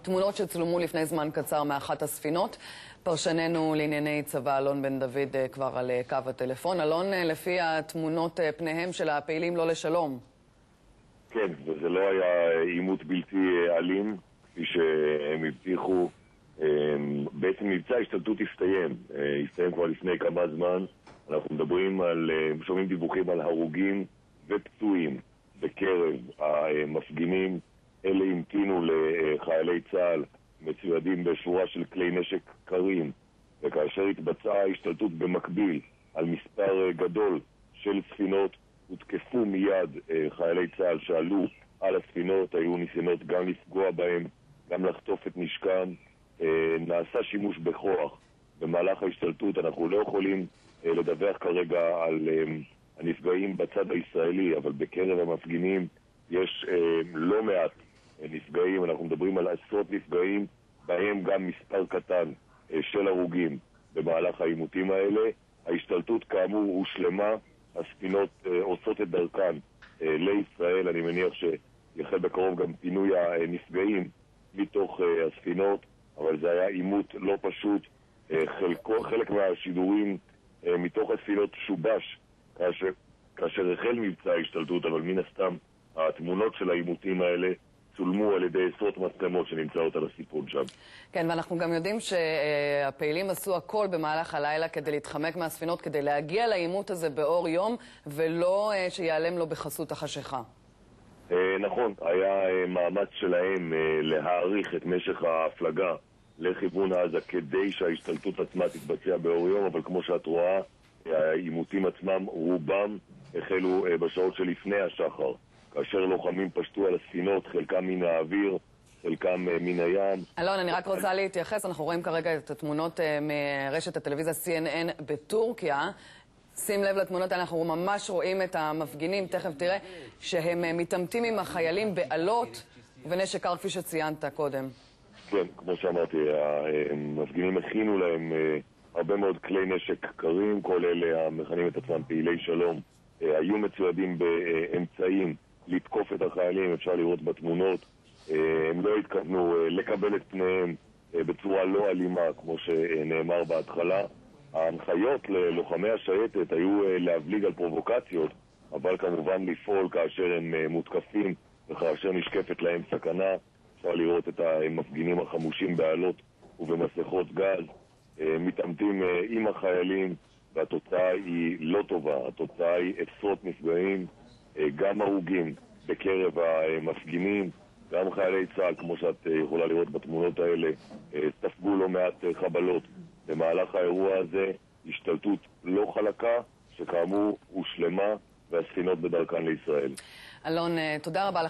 תמונות שצולמו לפני זמן קצר מאחת הספינות. פרשננו לענייני צבא אלון בן דוד כבר על קו הטלפון. אלון, לפי התמונות פניהם של הפעילים לא לשלום. כן, וזה לא היה עימות בלתי אלים, כפי שהם הבטיחו. בעצם מבצע ההשתלטות הסתיים כבר לפני כמה זמן. אנחנו מדברים שומעים דיווחים על הרוגים ופצועים בקרב המפגינים. אלה המתינו לחיילי צה"ל מצוידים בשורה של כלי נשק קרים, וכאשר התבצעה ההשתלטות במקביל על מספר גדול של ספינות, הותקפו מיד חיילי צה"ל שעלו על הספינות. היו ניסיונות גם לפגוע בהם, גם לחטוף את נשקם. נעשה שימוש בכוח במהלך ההשתלטות. אנחנו לא יכולים לדווח כרגע על הנפגעים בצד הישראלי, אבל בקרב המפגינים יש לא מעט נפגעים. אנחנו מדברים על עשרות נפגעים, בהם גם מספר קטן של הרוגים במהלך העימותים האלה. ההשתלטות כאמור הושלמה, הספינות עושות את דרכן לישראל. אני מניח שיחל בקרוב גם פינוי הנפגעים מתוך הספינות, אבל זה היה עימות לא פשוט. חלק מהשידורים מתוך הספינות שובש כאשר החל מבצע ההשתלטות, אבל מן הסתם התמונות של העימותים האלה צולמו על ידי עשרות מצלמות שנמצאות על הסיפון שם. כן, ואנחנו גם יודעים שהפעילים עשו הכל במהלך הלילה כדי להתחמק מהספינות, כדי להגיע לעימות הזה באור יום, ולא שיעלם לו בחסות החשיכה. נכון, היה מאמץ שלהם להאריך את משך ההפלגה לכיוון עזה כדי שההשתלטות עצמה תתבצע באור יום, אבל כמו שאת רואה, העימותים עצמם רובם החלו בשעות שלפני השחר, כאשר לוחמים פשטו על הספינות, חלקם מן האוויר, חלקם מן הים. אלון, אני רק רוצה להתייחס, אנחנו רואים כרגע את התמונות מרשת הטלוויזיה CNN בטורקיה. שים לב לתמונות, אנחנו ממש רואים את המפגינים, תכף תראה, שהם מתעמתים עם החיילים בעלות ונשק קר, כפי שציינת קודם. כן, כמו שאמרתי, המפגינים הכינו להם הרבה מאוד כלי נשק קרים, כל אלה המכנים את עצמם פעילי שלום, היו מצוידים באמצעים לתקוף את החיילים. אפשר לראות בתמונות, הם לא התכוונו לקבל את פניהם בצורה לא אלימה, כמו שנאמר בהתחלה. ההנחיות ללוחמי השייטת היו להבליג על פרובוקציות, אבל כמובן לפעול כאשר הם מותקפים וכאשר נשקפת להם סכנה. אפשר לראות את המפגינים החמושים בעלות ובמסכות גז מתעמתים עם החיילים, והתוצאה היא לא טובה. התוצאה היא עשרות נפגעים, גם הרוגים בקרב המפגינים, גם חיילי צה"ל, כמו שאת יכולה לראות בתמונות האלה, ספגו לא מעט חבלות במהלך האירוע הזה. השתלטות לא חלקה, שכאמור הושלמה, והספינות בדרכן לישראל. אלון, תודה רבה לך.